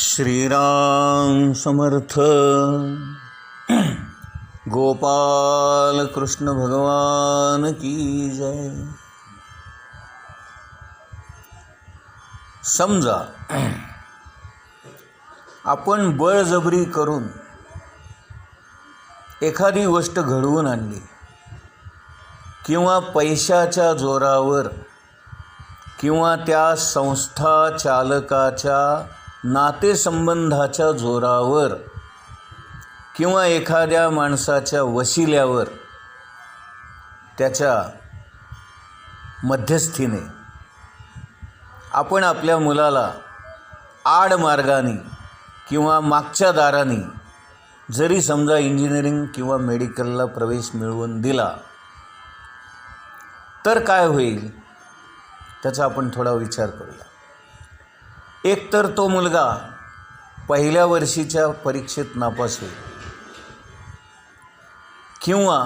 श्रीराम समर्थ. गोपाल कृष्ण भगवान की जय. समजा आपण बळजबरी करून एखादी गोष्ट घडवून आणली किंवा पैशाच्या जोरावर किंवा त्या संस्था चालकाच्या नातेसंबंधाच्या जोरावर किंवा एखाद्या माणसाच्या वशिल्यावर त्याच्या मध्यस्थीने आपण आपल्या मुलाला आडमार्गाने किंवा मागच्या दाराने जरी समजा इंजिनिअरिंग किंवा मेडिकलला प्रवेश मिळवून दिला तर काय होईल त्याचा आपण थोडा विचार करूया. एक तर तो मुलगा पहिल्या वर्षीच्या परीक्षेत नापास होईल किंवा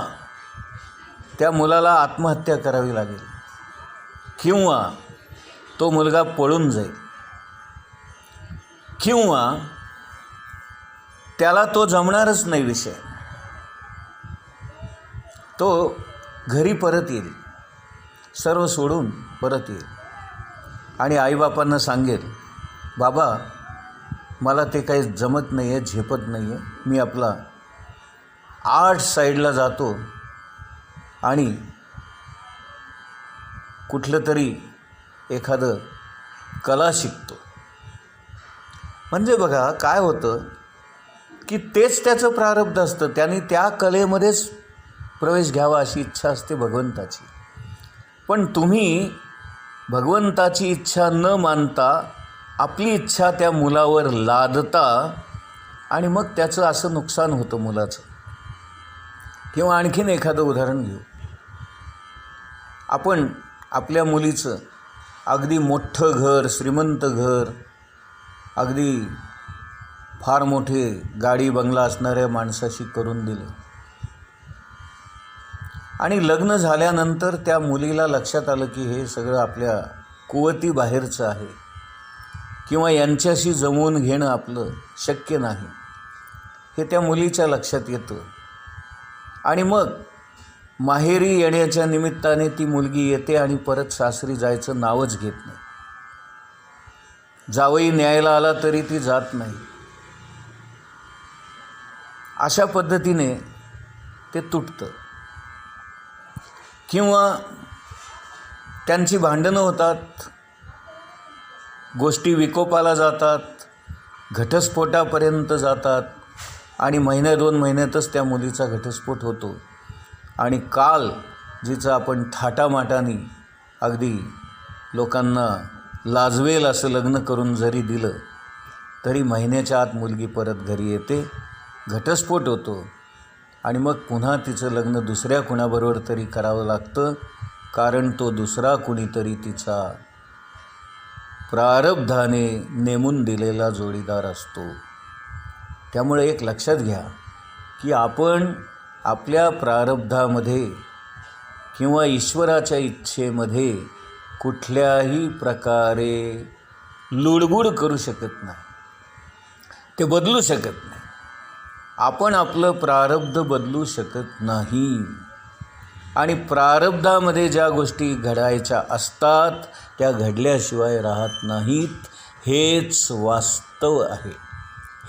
त्या मुलाला आत्महत्या करावी लागेल किंवा तो मुलगा पळून जाईल किंवा त्याला तो जमणारच नाही विषय, तो घरी परत येईल, सर्व सोडून परत येईल आणि आईबापांना सांगेल, बाबा मला ते काही जमत नाही आहे, झेपत नाही आहे, मी आपला आर्ट साईडला जातो आणि कुठलं तरी एखादं कला शिकतो. म्हणजे बघा काय होतं की तेच त्याचं प्रारब्ध असतं, त्याने त्या कलेमध्येच प्रवेश घ्यावा अशी इच्छा असते भगवंताची. पण तुम्ही भगवंताची इच्छा न मानता आपली इच्छा त्या मुलावर लादता आणि मग त्याचं असं नुकसान होतं मुलाचं. किंवा आणखीन एखादं उदाहरण घेऊ. आपण आपल्या मुलीचं अगदी मोठं घर, श्रीमंत घर, अगदी फार मोठे गाडी बंगला असणाऱ्या माणसाशी करून दिले आणि लग्न झाल्यानंतर त्या मुलीला लक्षात आलं की हे सगळं आपल्या कुवती बाहेरचं आहे किंवा यांच्याशी जमवून घेणं आपलं शक्य नाही, हे त्या मुलीच्या लक्षात येतं. आणि मग माहेरी येण्याच्या निमित्ताने ती मुलगी येते आणि परत सासरी जायचं नावच घेत नाही. जावई न्यायला आला तरी ती जात नाही. अशा पद्धतीने ते तुटतं किंवा त्यांची भांडणं होतात, गोष्टी विकोपाला जातात, घटस्फोटापर्यंत जातात आणि महिन्या 2 महिन्यातच त्या मुलीचा घटस्फोट होतो. आणि काल जिचं आपण थाटामाटाने अगदी लोकांना लाजवेल असं लग्न करून जरी दिलं तरी महिन्याच्या आत मुलगी परत घरी येते, घटस्फोट होतो आणि मग पुन्हा तिचं लग्न दुसऱ्या कुणाबरोबर तरी करावं लागतं, कारण तो दुसरा कुणीतरी तिचा प्रारब्धाने नेमून दिलेला जोडीदार असतो. त्यामुळे एक लक्षात घ्या की आपण आपल्या प्रारब्धामध्ये किंवा ईश्वराच्या इच्छेमध्ये कुठल्याही प्रकारे लुडबुड करू शकत नाही, ते बदलू शकत नाही. आपण आपलं प्रारब्ध बदलू शकत नाही आणि प्रारब्धामध्ये ज्या गोष्टी घडायच्या असतात त्या घडल्याशिवाय राहत नाहीत. हेच वास्तव आहे,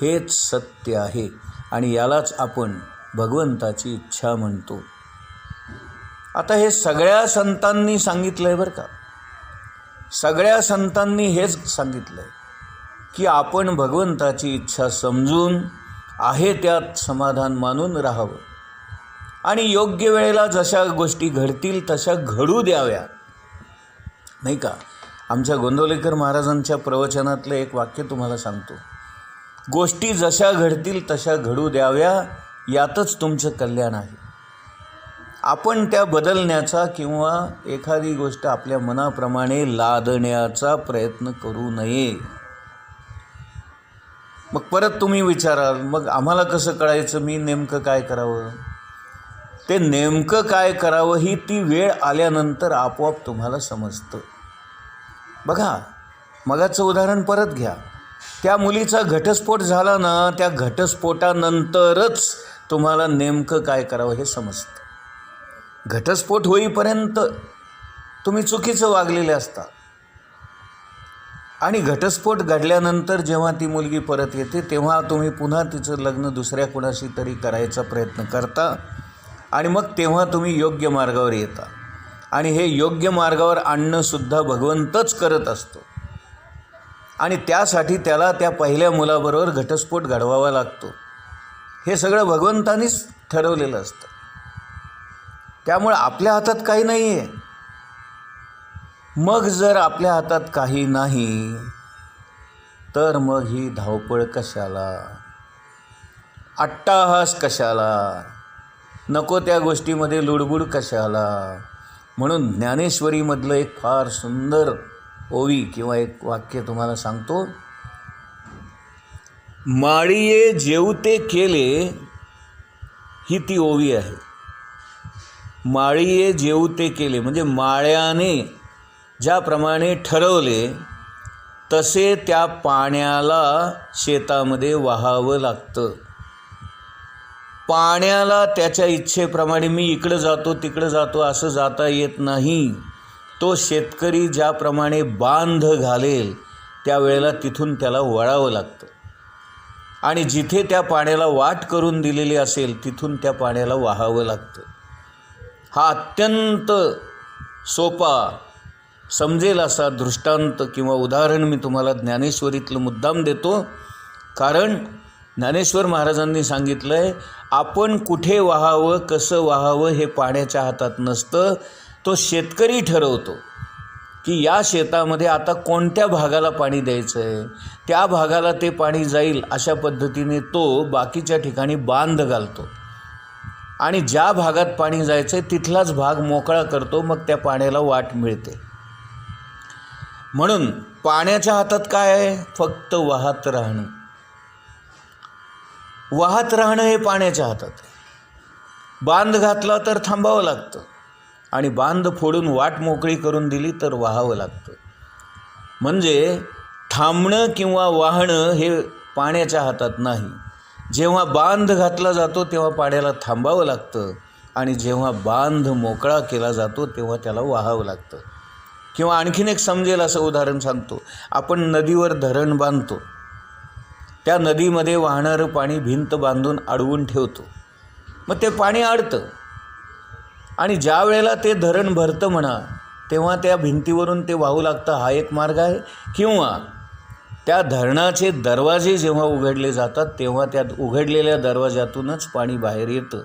हेच सत्य आहे आणि यालाच आपण भगवंताची इच्छा म्हणतो. आता हे सगळ्या संतांनी सांगितलं आहे बरं का, सगळ्या संतांनी हेच सांगितलं आहे की आपण भगवंताची इच्छा समजून आहे त्यात समाधान मानून राहावं आणि योग्य वेळेला जशा गोष्टी घडतील तशा घडू द्याव्या, नाही का. आमच्या गोंदवलेकर महाराजांच्या प्रवचनातलं एक वाक्य तुम्हाला सांगतो, गोष्टी जशा घडतील तशा घडू द्याव्या, यातच तुमचं कल्याण आहे. आपण त्या बदलण्याचा किंवा एखादी गोष्ट आपल्या मनाप्रमाणे लादण्याचा प्रयत्न करू नये. मग परत तुम्ही विचाराल, मग आम्हाला कसं कळायचं मी नेमकं काय करावं? ते नेमकं काय करावं ही ती वेळ आल्यानंतर आपोआप तुम्हाला समजतं. बघा, मगाचं उदाहरण परत घ्या. त्या मुलीचा घटस्फोट झाला ना, त्या घटस्फोटानंतरच तुम्हाला नेमकं काय करावं हे समजतं. घटस्फोट होईपर्यंत तुम्ही चुकीचं वागलेले असता आणि घटस्फोट घडल्यानंतर जेव्हा ती मुलगी परत येते तेव्हा तुम्ही पुन्हा तिचं लग्न दुसऱ्या कुणाशी तरी करायचा प्रयत्न करता आणि मग तेव्हा तुम्ही योग्य मार्गावर येता. आणि हे योग्य मार्गावर आणणंसुद्धा भगवंतच करत असतो आणि त्यासाठी त्याला त्या पहिल्या मुलाबरोबर घटस्फोट घडवावा लागतो. हे सगळं भगवंतानीच ठरवलेलं असतं. त्यामुळे आपल्या हातात काही नाही आहे. मग जर आपल्या हातात काही नाही तर मग ही धावपळ कशाला, अट्टाहास कशाला, नको त्या गोष्टीमध्ये लुडबुड कशाला. म्हणून ज्ञानेश्वरीमधलं एक फार सुंदर ओवी किंवा एक वाक्य तुम्हाला सांगतो. माळीये जेवते केले, ही ती ओवी आहे. माळीये जेवते केले म्हणजे माळ्याने ज्याप्रमाणे ठरवले तसे त्या पाण्याला शेतामध्ये वाहावं लागतं. पाण्याला त्याच्या इच्छेप्रमाणे मी इकडं जातो तिकडं जातो असं जाता येत नाही. तो शेतकरी ज्याप्रमाणे बांध घालेल त्यावेळेला तिथून त्याला वळावं लागतं आणि जिथे त्या पाण्याला वाट करून दिलेली असेल तिथून त्या पाण्याला वाहावं लागतं. हा अत्यंत सोपा समजेल असा दृष्टांत किंवा उदाहरण मी तुम्हाला ज्ञानेश्वरीतलं मुद्दाम देतो. कारण ज्ञानेश्वर महाराजांनी सांगितलं आहे, आपण कुठे वाहावं कसं वाहावं हे पाण्याच्या हातात नसतं. तो शेतकरी ठरवतो की या शेतामध्ये आता कोणत्या भागाला पाणी द्यायचं आहे, त्या भागाला ते पाणी जाईल अशा पद्धतीने तो बाकीच्या ठिकाणी बांध घालतो आणि ज्या भागात पाणी जायचं आहे तिथलाच भाग मोकळा करतो. मग त्या पाण्याला वाट मिळते. म्हणून पाण्याच्या हातात काय आहे, फक्त वाहत राहणं. वाहत राहणं हे पाण्याच्या हातात आहे. बांध घातला तर थांबावं लागतं आणि बांध फोडून वाट मोकळी करून दिली तर वाहावं लागतं. म्हणजे थांबणं किंवा वाहणं हे पाण्याच्या हातात नाही. जेव्हा बांध घातला जातो तेव्हा पाण्याला थांबावं लागतं आणि जेव्हा बांध मोकळा केला जातो तेव्हा त्याला वाहावं लागतं. किंवा आणखीन एक समजेल असं उदाहरण सांगतो. आपण नदीवर धरण बांधतो, त्या नदीमध्ये वाहणारं पाणी भिंत बांधून अडवून ठेवतो. मग ते पाणी अडतं आणि ज्या वेळेला ते धरण भरतं म्हणा तेव्हा त्या भिंतीवरून ते वाहू लागतं. हा एक मार्ग आहे. किंवा त्या धरणाचे दरवाजे जेव्हा उघडले जातात तेव्हा त्या उघडलेल्या दरवाजातूनच पाणी बाहेर येतं.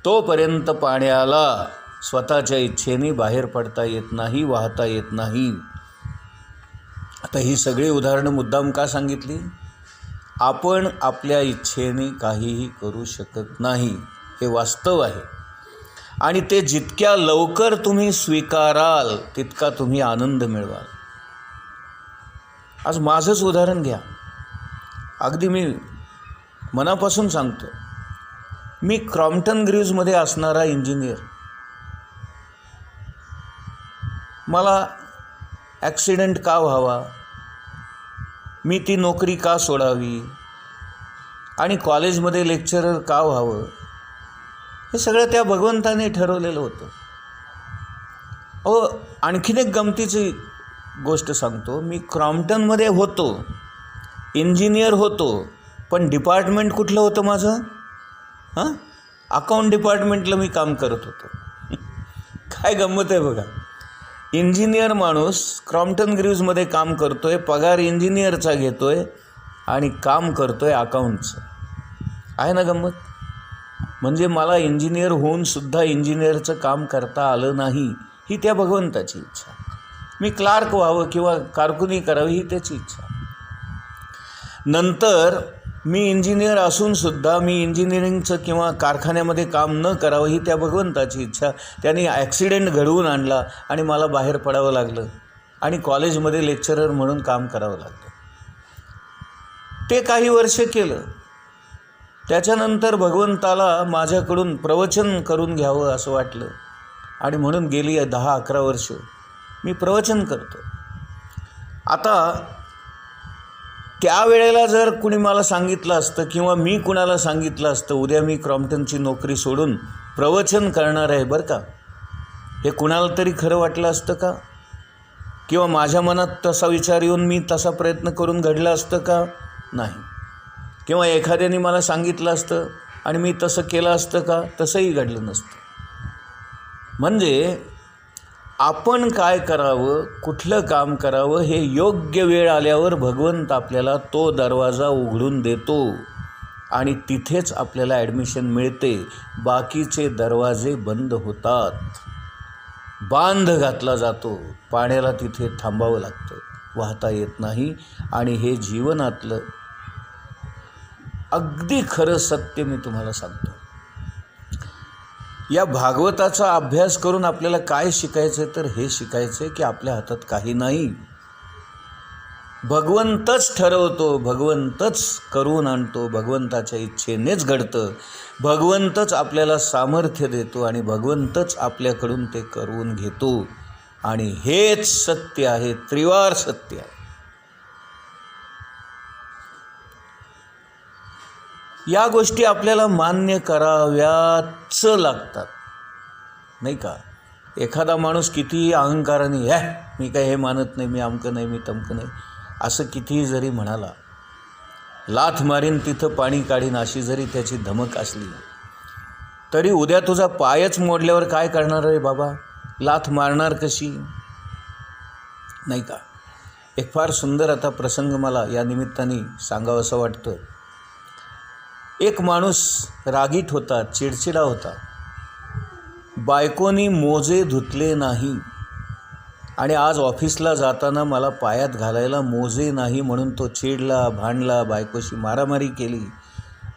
तोपर्यंत पाण्याला स्वतःच्या इच्छेने बाहेर पडता येत नाही, वाहता येत नाही. आता ही सगळी उदाहरणं मुद्दाम का सांगितली? आपण आपल्या इच्छेने काहीही करू शकत नाही, हे वास्तव आहे. आणि ते जितक्या लवकर तुम्ही स्वीकाराल तितका तुम्ही आनंद मिळवाल. आज माझंच उदाहरण घ्या. अगदी मी मनापासून सांगतो, मी क्रॉम्प्टन ग्रीव्जमध्ये असणारा इंजिनियर. मला ॲक्सिडेंट का व्हावा, मी ती नोकरी का सोडावी आणि कॉलेजमध्ये लेक्चरर का व्हावं, हे सगळं त्या भगवंताने ठरवलेलं होतं. आणखीन एक गमतीची गोष्ट सांगतो. मी क्रॉम्प्टनमध्ये होतो, इंजिनियर होतो, पण डिपार्टमेंट कुठलं होतं माझं? अकाउंट डिपार्टमेंटला मी काम करत होतो. काय गंमत आहे बघा. इंजिनियर माणूस क्रॉम्प्टन ग्रीव्जमध्ये काम करतोय, पगार इंजिनियरचा घेतोय आणि काम करतोय अकाउंटचं. आहे ना गंमत? म्हणजे मला इंजिनियर होऊन सुद्धा इंजिनियरचं काम करता आलं नाही, ही त्या भगवंताची इच्छा. मी क्लार्क व्हावं किंवा कारकुनी करावी ही त्याची इच्छा. नंतर मी इंजिनियर असूनसुद्धा मी इंजिनिअरिंगचं किंवा कारखान्यामध्ये काम न करावं ही त्या भगवंताची इच्छा. त्यांनी ॲक्सिडेंट घडवून आणला आणि मला बाहेर पडावं लागलं आणि कॉलेजमध्ये लेक्चरर म्हणून काम करावं लागलं. ते काही वर्ष केलं. त्याच्यानंतर भगवंताला माझ्याकडून प्रवचन करून घ्यावं असं वाटलं आणि म्हणून गेली 10-11 वर्ष मी प्रवचन करतो. आता त्यावेळेला जर कुणी मला सांगितलं असतं किंवा मी कुणाला सांगितलं असतं उद्या मी क्रॉम्प्टनची नोकरी सोडून प्रवचन करणार आहे बरं का, हे कुणाला तरी खरं वाटलं असतं का? किंवा माझ्या मनात तसा विचार येऊन मी तसा प्रयत्न करून घडलं असतं का? नाही. किंवा एखाद्याने मला सांगितलं असतं आणि मी तसं केलं असतं का? तसंही घडलं नसतं. म्हणजे आपण काय करावं, कुठलं काम करावं हे योग्य वेळ आल्यावर भगवंत आपल्याला तो दरवाजा उघडून देतो आणि तिथेच आपल्याला ॲडमिशन मिळते. बाकीचे दरवाजे बंद होतात, बांध घातला जातो, पाण्याला तिथे थांबावं लागतं, वाहता येत नाही. आणि हे जीवनातलं अगदी खरं सत्य मी तुम्हाला सांगतो. या भागवताचा अभ्यास करून आपल्याला काय शिकायचं आहे, तर हे शिकायचं आहे की आपल्या हातात काही नाही. भगवंतच ठरवतो, भगवंतच करून आणतो, भगवंताच्या इच्छेनेच घडतं, भगवंतच आपल्याला सामर्थ्य देतो आणि भगवंतच आपल्याकडून ते करून घेतो. आणि हेच सत्य आहे, त्रिवार सत्य आहे. या गोष्टी आपल्याला मान्य कराव्याच लागतात, नाही का? एखादा माणूस कितीही अहंकाराने मी काय हे मानत नाही, मी अमकं नाही, मी तमकं नाही, असं कितीही जरी म्हणाला, लाथ मारीन तिथं पाणी काढीन अशी जरी त्याची धमक असली, तरी उद्या तुझा पायच मोडल्यावर काय करणार रे बाबा? लाथ मारणार कशी, नाही का? एक फार सुंदर आता प्रसंग मला या निमित्ताने सांगावं असं वाटतं. एक माणूस रागीट होता, चिडचिडा होता. बायकोनी मोजे धुतले नाही आणि आज ऑफिसला जाताना मला पायात घालायला मोजे नाही म्हणून तो चिडला, भांडला, बायकोशी मारामारी केली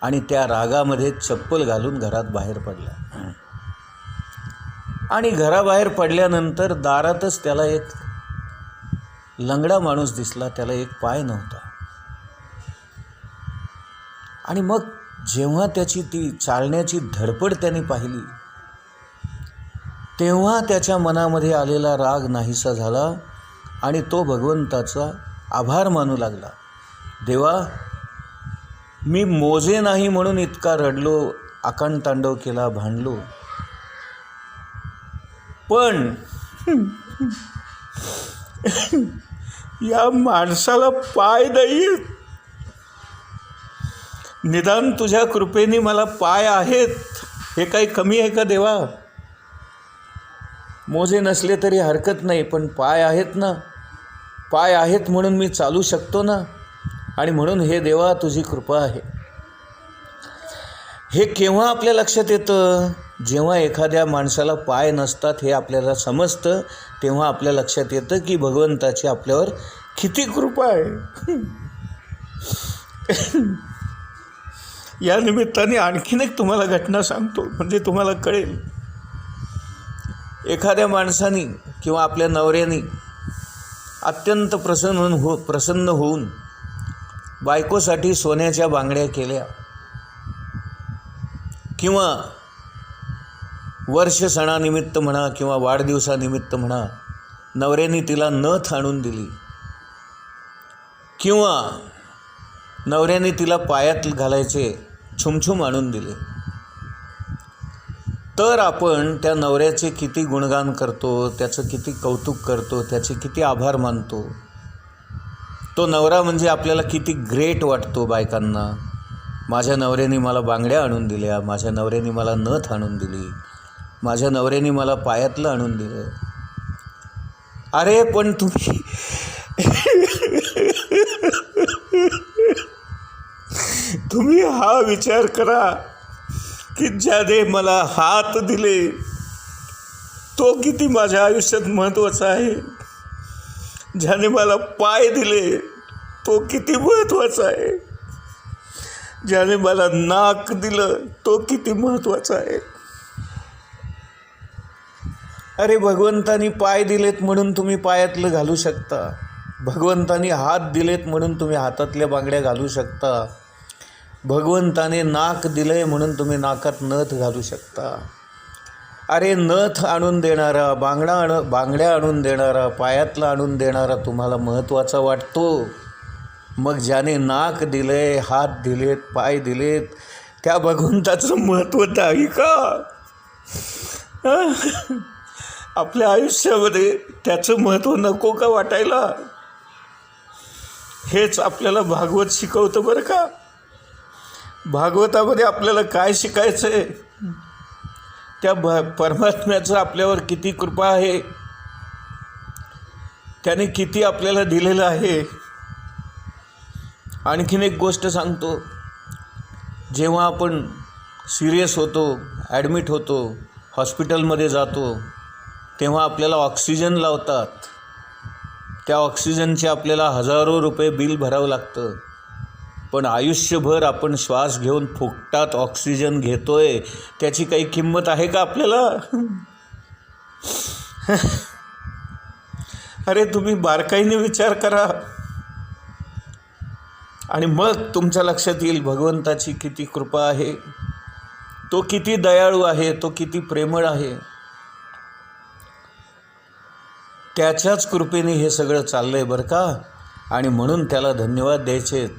आणि त्या रागामध्ये चप्पल घालून घरात बाहेर पडला. आणि घराबाहेर पडल्यानंतर दारातच त्याला एक लंगडा माणूस दिसला, त्याला एक पाय नव्हता. आणि मग जेव्हा त्याची ती चालण्याची धडपड त्याने पाहिली, तेव्हा त्याच्या मनामध्ये आलेला राग नाहीसा झाला आणि तो भगवंताचा आभार मानू लागला. देवा, मी मोजे नाही म्हणून इतका रडलो, आकांडतांडव केला, भांडलो, पण या माणसाला पाय नाही, निदान तुझ्या कृपेने मला पाय आहेत, हे काही कमी आहे का देवा? मोजे नसले तरी हरकत नाही, पण पाय आहेत ना, पाय आहेत म्हणून मी चालू शकतो ना, आणि म्हणून हे देवा तुझी कृपा आहे. हे केव्हा आपल्या लक्षात येतं? जेव्हा एखाद्या माणसाला पाय नसतात हे आपल्याला समजतं, तेव्हा आपल्या लक्षात येतं की भगवंताची आपल्यावर किती कृपा आहे. या निमित्ताने आणखीन एक तुम्हाला घटना सांगतो, म्हणजे तुम्हाला कळेल. एखाद्या माणसाने किंवा आपल्या नवऱ्याने अत्यंत प्रसन्न होऊन बायकोसाठी सोन्याच्या बांगड्या केल्या किंवा वर्ष सणानिमित्त म्हणा किंवा वाढदिवसानिमित्त म्हणा नवऱ्याने तिला नथ आणून दिली किंवा नवऱ्याने तिला पायात घालायचे छुमछुम आणून दिले, तर आपण त्या नवऱ्याचे किती गुणगान करतो, त्याचं किती कौतुक करतो, त्याचे किती आभार मानतो. तो नवरा म्हणजे आपल्याला किती ग्रेट वाटतो बायकांना. माझ्या नवऱ्याने मला बांगड्या आणून दिल्या, माझ्या नवऱ्याने मला नथ आणून दिली, माझ्या नवऱ्याने मला पायातलं आणून दिलं. अरे पण तुम्ही हा विचार करा की ज्याने मला हात दिले तो किती माझ्या आयुष्यात महत्त्वाचा आहे, ज्याने मला पाय दिले तो किती महत्त्वाचा आहे, ज्याने मला नाक दिलं तो किती महत्त्वाचा आहे. अरे भगवंतानी पाय दिलेत म्हणून तुम्ही पायातलं घालू शकता, भगवंतानी हात दिलेत म्हणून तुम्ही हातातल्या बांगड्या घालू शकता, भगवंताने नाक दिले म्हणून तुम्ही नाकात नथ घालू शकता. अरे नथ आणून देणारा, बांगड्या आणून देणारा, पायातला आणून देणारा तुम्हाला महत्त्वाचा वाटतो, मग ज्याने नाक दिले, हात दिलेत, पाय दिलेत, त्या भगवंताचं महत्त्व नाही का? आपल्या आयुष्यामध्ये त्याचं महत्त्व नको का वाटायला? हेच आपल्याला भागवत शिकवतं बरं का. भागवतामध्ये आपल्याला काय शिकायचं आहे? त्या परमात्म्याचं आपल्यावर किती कृपा आहे, त्याने किती आपल्याला दिलेलं आहे. आणखीन एक गोष्ट सांगतो, जेव्हा आपण सिरियस होतो, ॲडमिट होतो, हॉस्पिटलमध्ये जातो, तेव्हा आपल्याला ऑक्सिजन लावतात. त्या ऑक्सिजनचे आपल्याला हजारो रुपये बिल भरावं लागतं. पण आयुष्यभर आपण श्वास घेऊन फुकटात ऑक्सिजन घेतोय, त्याची काही किंमत आहे का आपल्याला? अरे तुम्ही बारकाईने विचार करा आणि मग तुमच्या लक्षात येईल भगवंताची किती कृपा आहे, तो किती दयाळू आहे, तो किती प्रेमळ आहे. त्याच्याच कृपेने हे सगळं चाललं आहे बरं का. आणि म्हणून त्याला धन्यवाद द्यायचेत,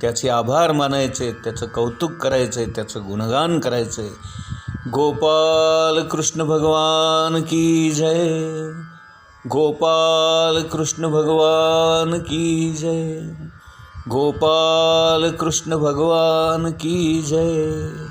त्याचे आभार मानायचे, त्याचं कौतुक करायचं आहे, त्याचं गुणगान करायचं आहे. गोपाल कृष्ण भगवान की जय. गोपाल कृष्ण भगवान की जय. गोपाल कृष्ण भगवान की जय.